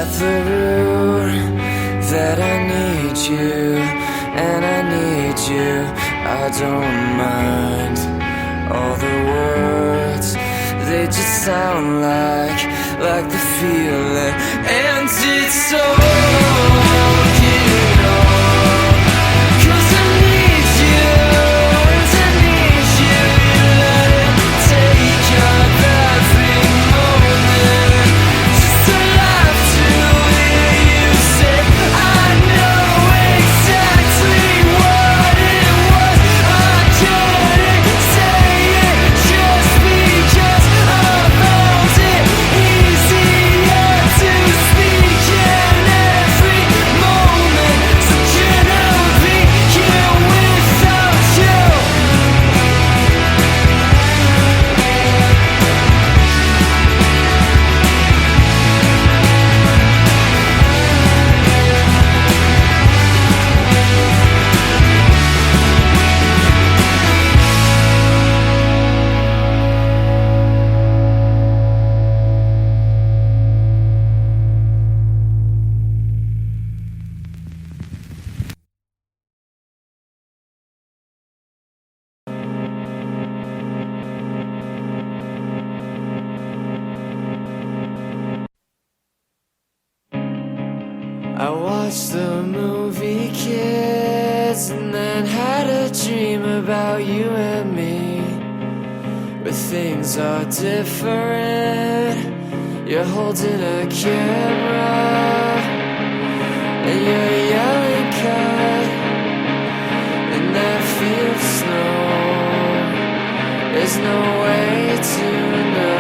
through that I need you, and I need you. I don't mind all the words, they just sound like the feeling, and it's so getting on. 'Cause I need you, and I need you. You let it take up every moment, just to laugh to hear you say, I know exactly what it was. I couldn't say it just because I found it easier to speak in every moment. So can I be here without you? I watched the movie Kids and then had a dream about you and me, where things are different. You're holding a camera and you're yelling cut in that field of snow. There's no way to know.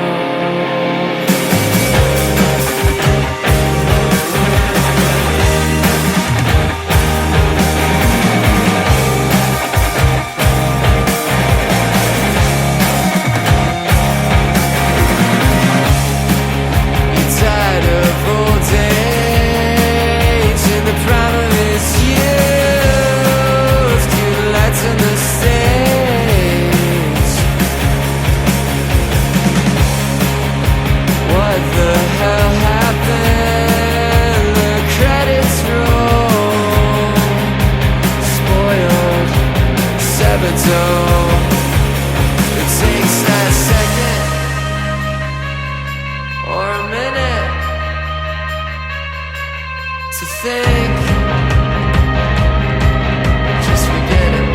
It takes that second or a minute to think, just forget it.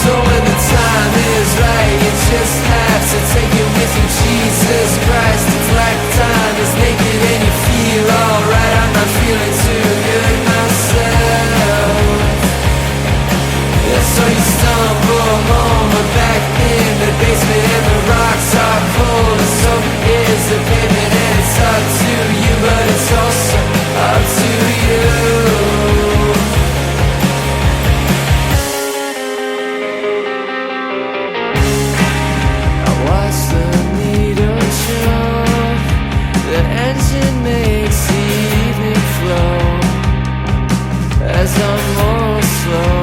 So when the time is right, you just have to take it with you. Jesus Christ, it's like time is naked and you feel alright. I'm not feeling too good myself. So you stumble home, but back in the basement and the rocks are cold, and so is the pavement, and it's up to you, but it's also up to you. I watch the needle show, the engine makes the evening flow as I'm more slow.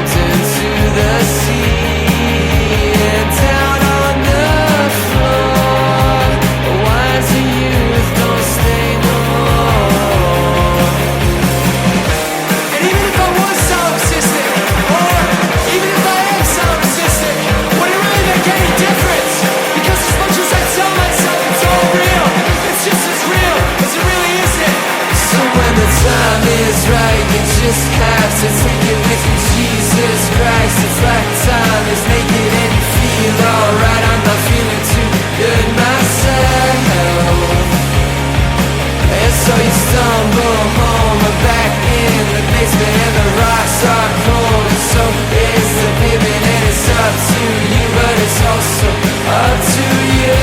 Into the sea and down on the floor. Wise youth don't stay no more. And even if I was solipsistic, or even if I am solipsistic, would it really make any difference? Because as much as I tell myself it's all real, it's just as real as it really isn't. So when the time is right, you just have to take it with you. Jesus Christ, it's like time is naked and you feel alright. I'm not feeling too good myself. And so you stumble home, or back in the basement, and the rocks are cold, and so is the pavement, and it's up to you, but it's also up to you.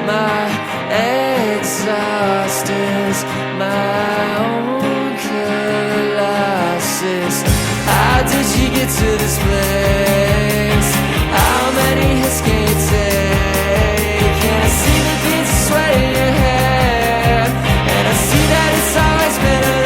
My exhaust is my own colossus. How did you get to this place? How many hits can you take? Can I see the beads of sweat in your hair? And I see that it's always been a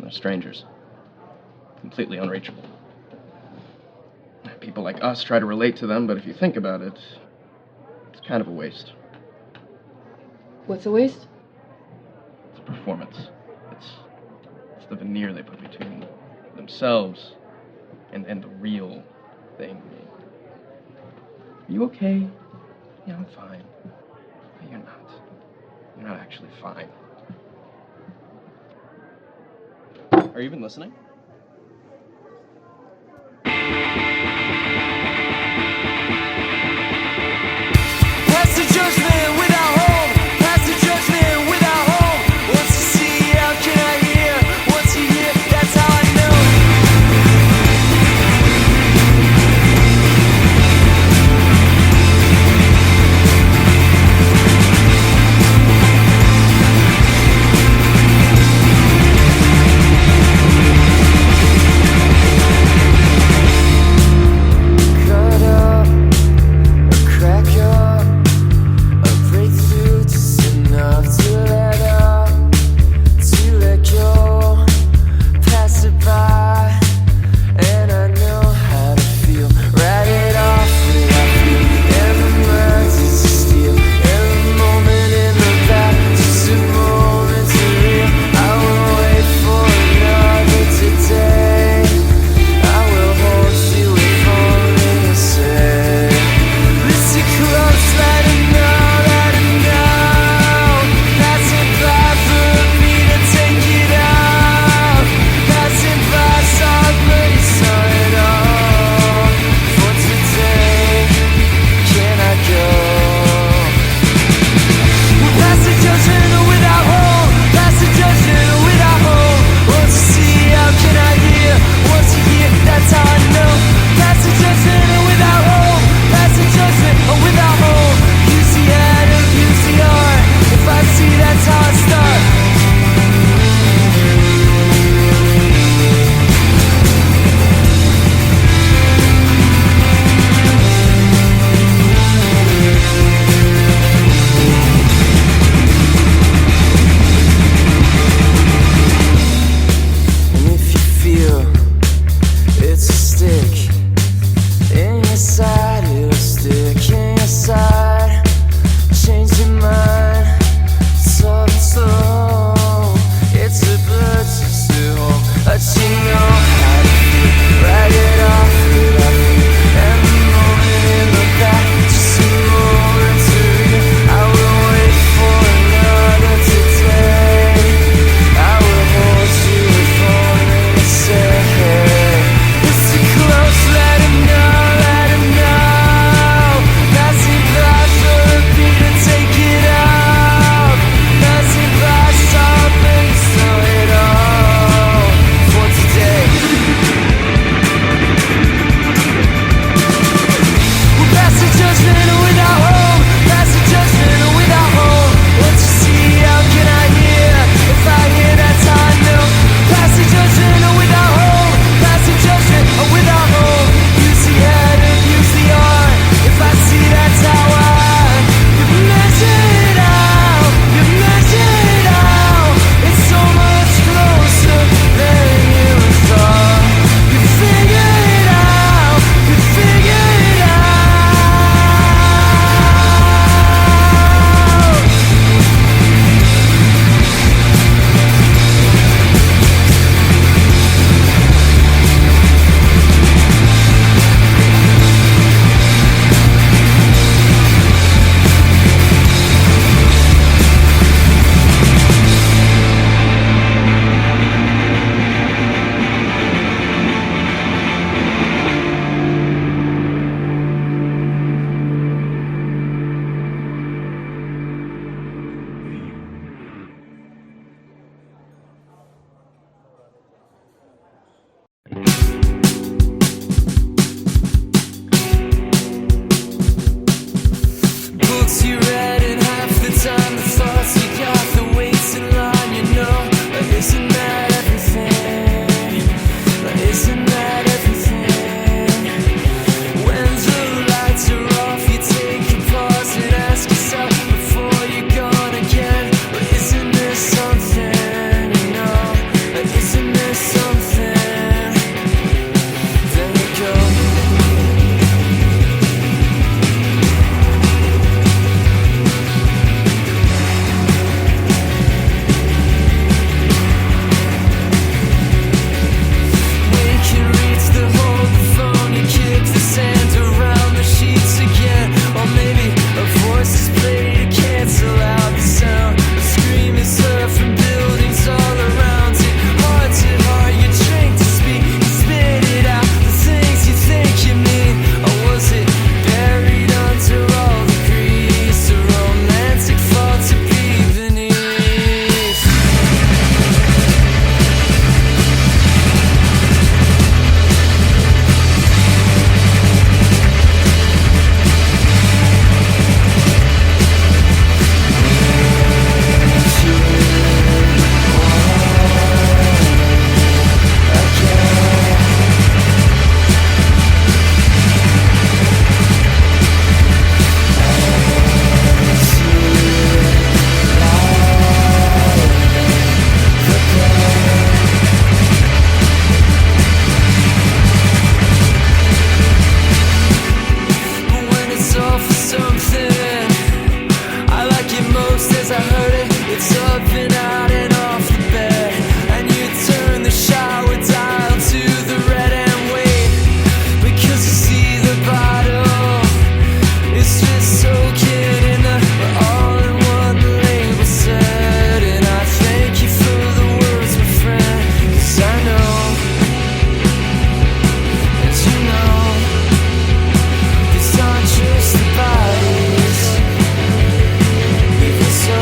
And they're strangers. Completely unreachable. People like us try to relate to them, but if you think about it, it's kind of a waste. What's a waste? It's a performance. It's the veneer they put between themselves and the real thing. Are you okay? Yeah, I'm fine. No, you're not. You're not actually fine. Are you even listening? Past the judgment without home. Past the judgment without home. Once you see, how can I hear? Once you hear, that's how I know. I've been out and off the bed, and you turn the shower dial to the red and wait, because you see the bottle, it's just soaking in the all in what the label said. And I thank you for the words, my friend, 'cause I know, as you know, it's not just the bodies. Even so,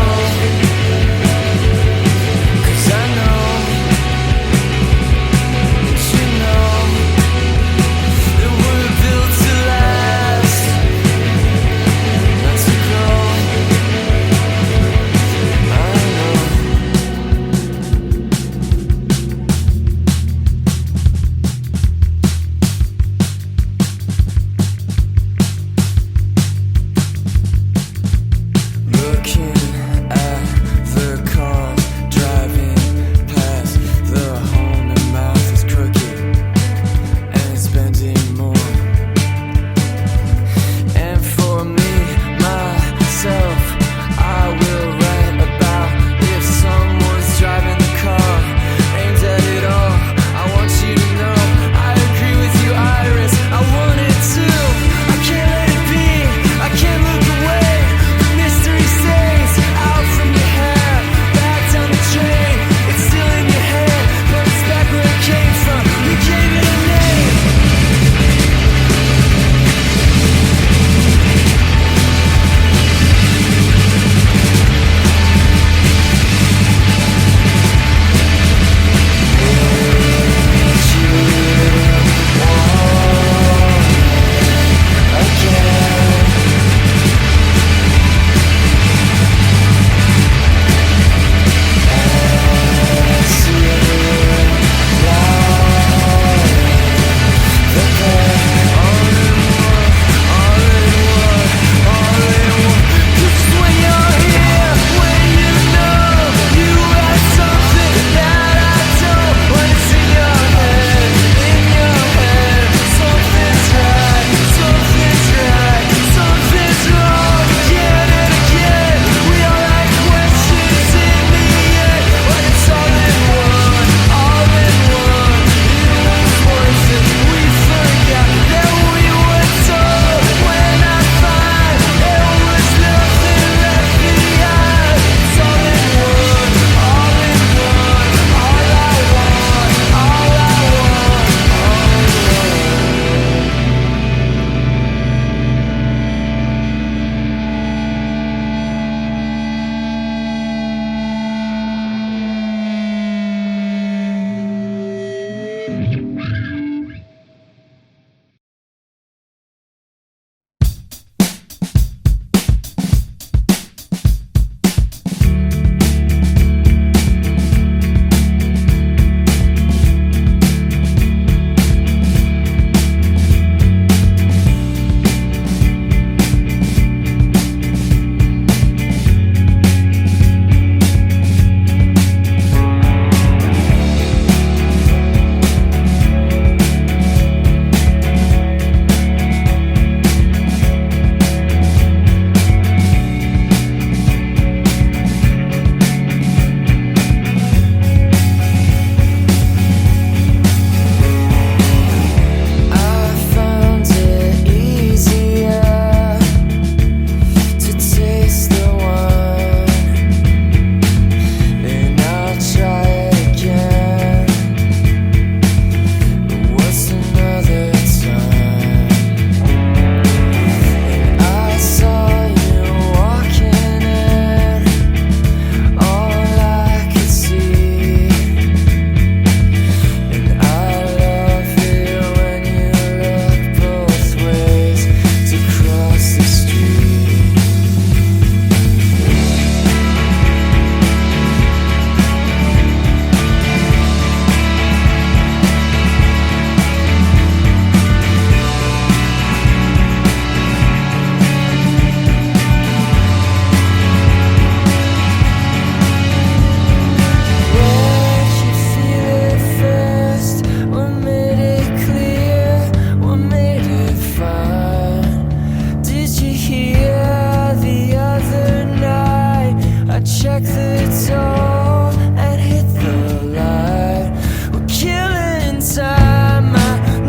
toll and hit the light. We're killing time, I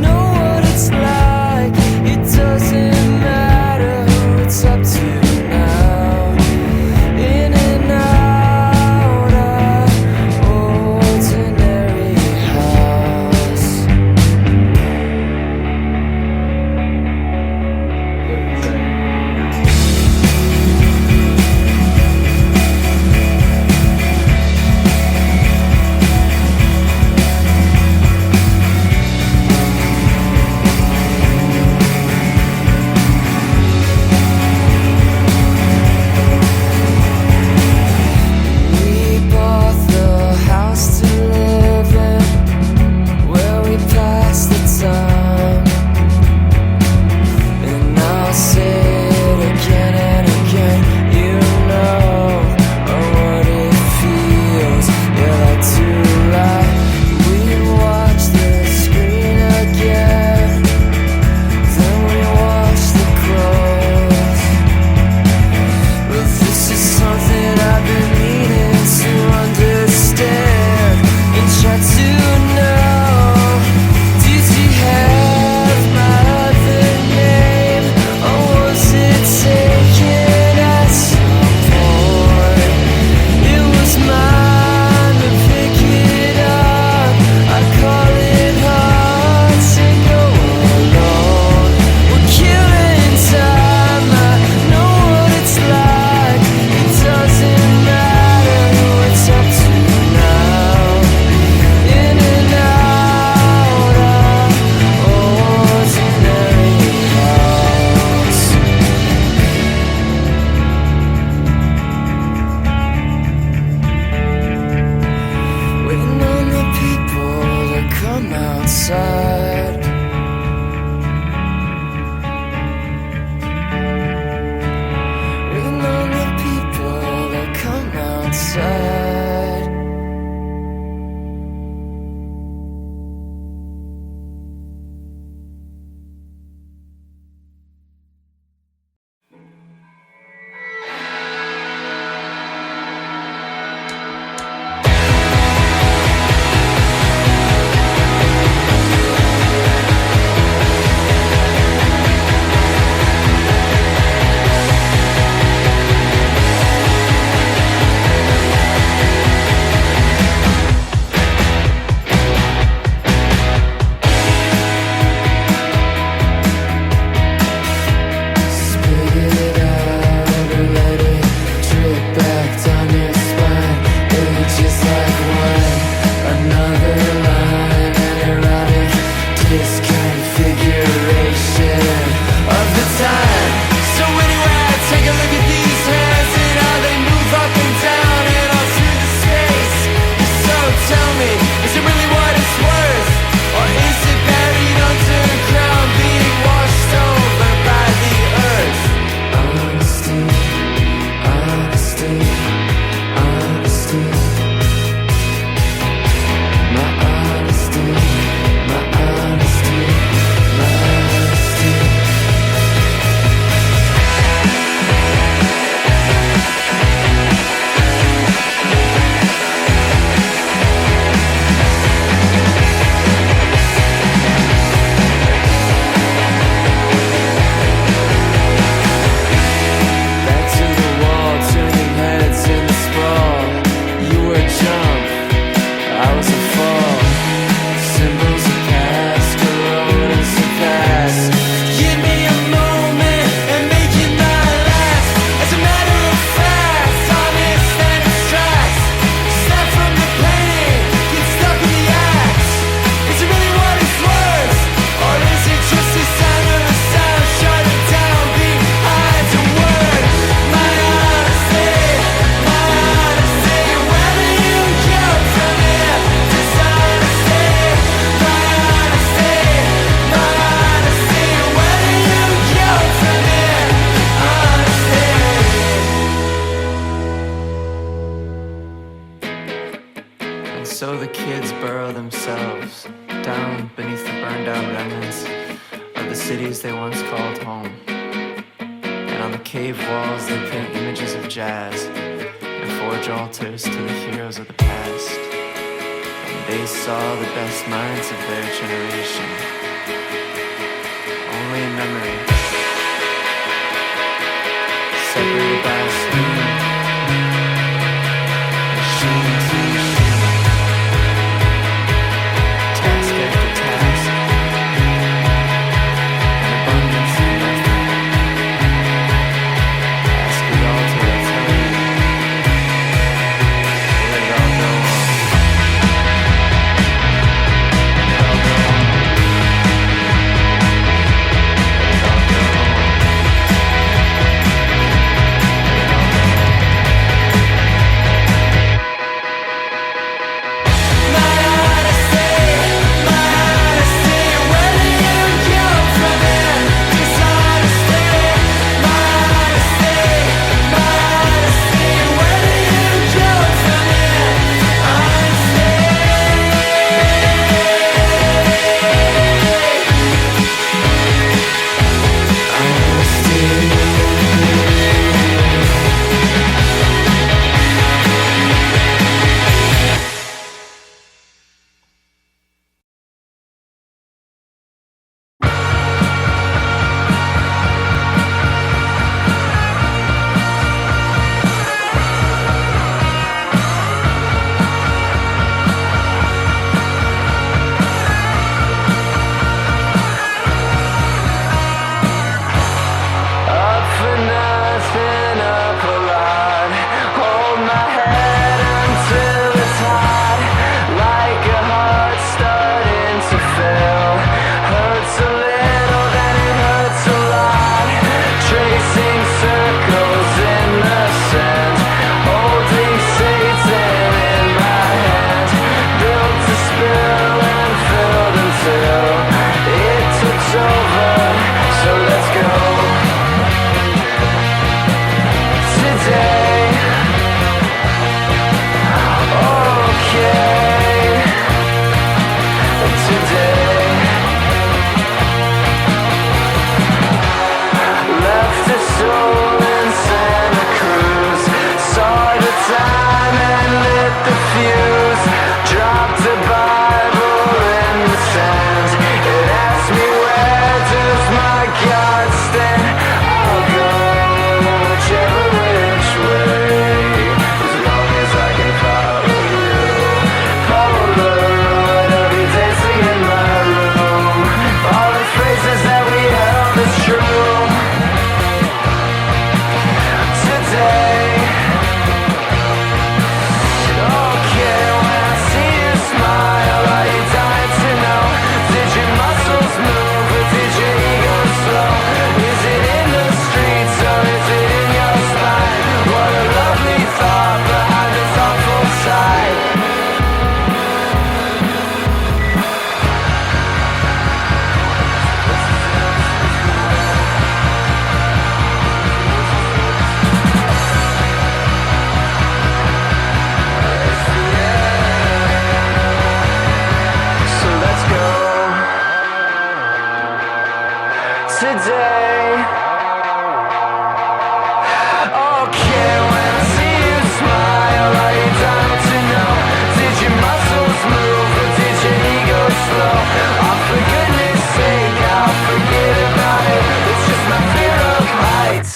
know what it's like. It doesn't matter who it's up to now. In and out of ordinary house. We bought the house to live in, where we pass the time. And I'll say it again and again, you know what it feels. Yeah, like to lie. We watch the screen again, then we watch the close. Well, this is something I've been meaning to understand and try to know. Did you have my other name, or was it taken at some point? It was mine to pick it up. I call it hard to go alone. We're killing time, I know what it's like. It doesn't matter who it's up to now. In and out of ordinary house. Waiting on the people to come outside. Waiting on the people to come outside. Spit it out or let it drip back down your spine. Ages like wine, another line, an erotic disconfiguration of the time. So anyway, take a look at these hands and how they move up and down and all through the space. So tell me, is it really what it's worth? Or is it buried underground, being washed over by the earth? Honesty, honesty, honesty. My honesty, my honesty, my honesty. Back to the wall, turning heads in the sprawl. You were a jump, I was a fall. Symbols of past, corrodes of past. Give me a moment and make it my last. As a matter of fact, honest and abstract. Step from the painting, get stuck in the act. Is it really what it's worth? Or is it just a sign of the sound shutting down behind a word? My honesty, whether you go from here. Dishonesty, my honesty, whether you go from here. Honesty. And so the kids burrow themselves down beneath the burned out remnants of the cities they once called home. And on the cave walls they paint images of jazz and forge altars to the heroes of the past. And they saw the best minds of their generation. Only in memory, separated by a screen, machine to machine, task after task, an abundance of nothing. Ask the altar, I'll tell you, let it all go on. Let it all go on. Let it all go on. Up for nothing, up a lot. Hold my head until it's hot, like a heart starting to fail. Hurts a little, then it hurts a lot. Tracing circles in the sand, holding Satan in my hand. Built to spill and filled until it tips over. So let's go. Today, okay, today, left a soul in Santa Cruz, saw the time and lit the fuse, dropped the Bible in the sand, it asked me where does my God stand, I'll go whichever which way, as long as I can follow you. Polaroid of you dancing in my room, all the phrases that we held as true. Today, okay, when I see you smile, are you dying to know? Did your muscles move or did your ego slow? Is it in the streets or is it in your spine? What a lovely thought behind a thoughtful side. So let's go. Today, okay, when I see you smile, are you dying to know? Did your muscles move or did your ego slow? Oh, for goodness sake, I'll forget about it. It's just my fear of heights.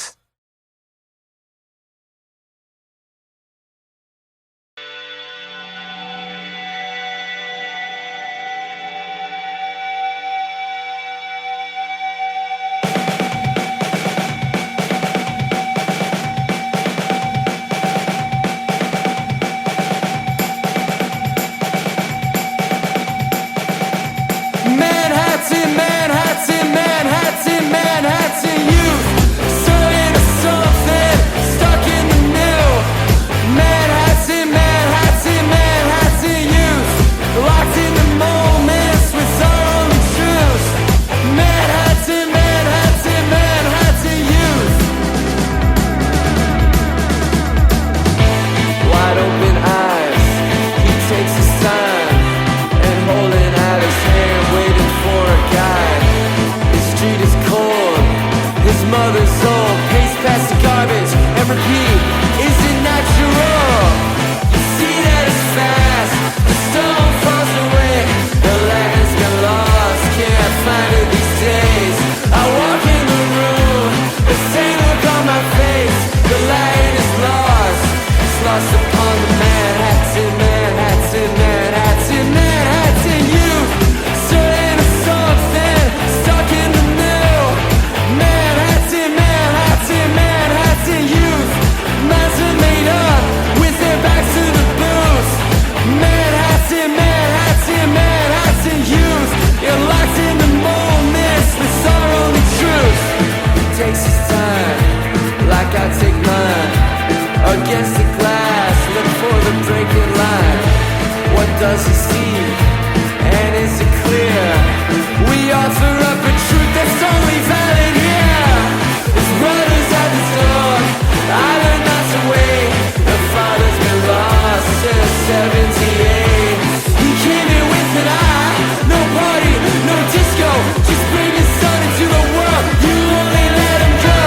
on the Manhattan, Manhattan, Manhattan, Manhattan youth, certain of something, stuck in the middle. Manhattan, Manhattan, Manhattan youth, minds are made up with their backs to the booth. Manhattan, Manhattan, Manhattan youth, you're locked in the moments, that's our only truth. It takes his time, like I take mine, against the glass, look for the breaking line. What does he see, and is it clear? We offer up a truth that's only valid here. His brother's at the door, I learned not to wait. The father's been lost since 78. He came in with an eye, no party, no disco, just bring his son into the world, you only let him go.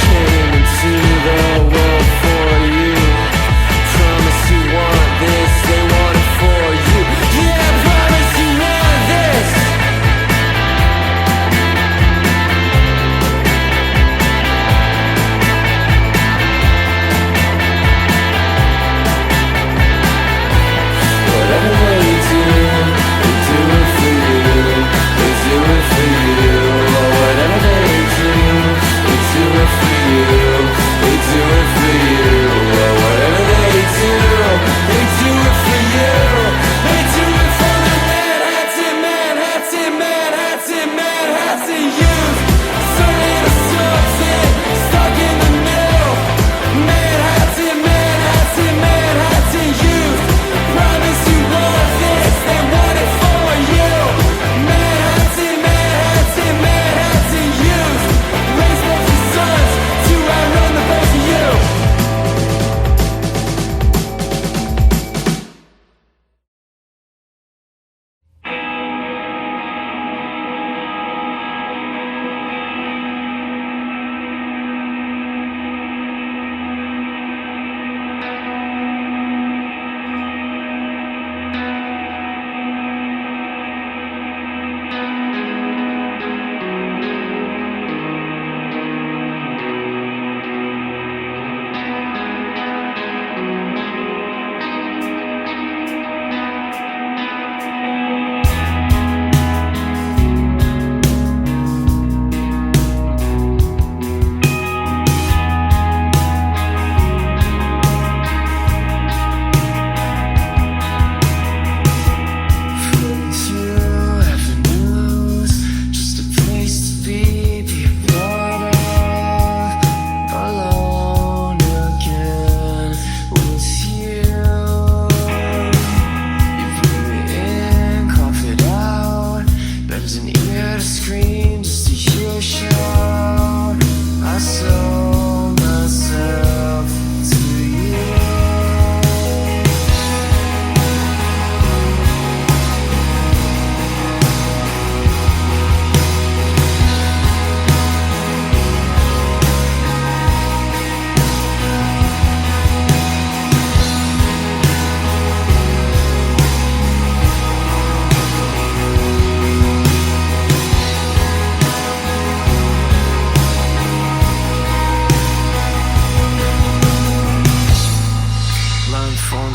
Came into the world for you, promise you want this, they want it for you. Yeah, promise you want this. Whatever they do it for you, they do it for you. Oh, whatever they do it for you, they do it for you. Oh, whatever they do it for you, they do it for the Manhattan, Manhattan, Manhattan, Manhattan youth, certain of something, stuck in the middle. Manhattan, Manhattan, Manhattan youth, promise you want this, they want it for you. Manhattan, Manhattan, Manhattan youth, raise both your sons to outrun the both of you.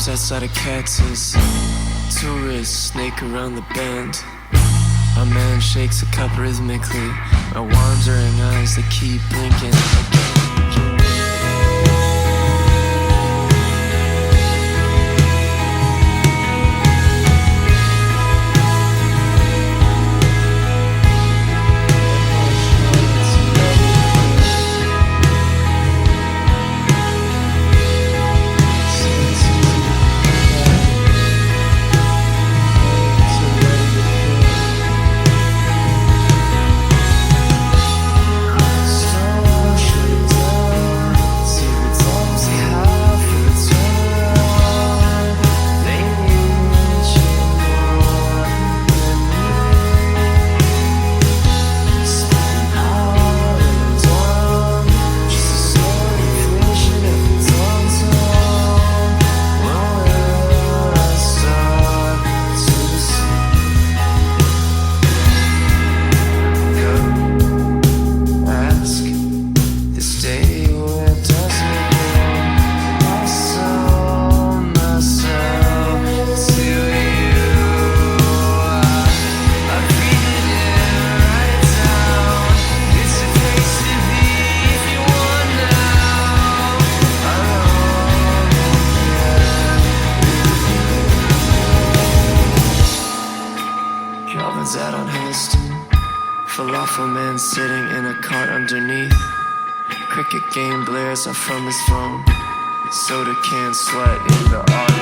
Outside of cactus, tourists snake around the bend. A man shakes a cup rhythmically, my wandering eyes that keep blinking. man sitting in a cart underneath. Cricket game blares up from his phone. Soda can sweat in the audience.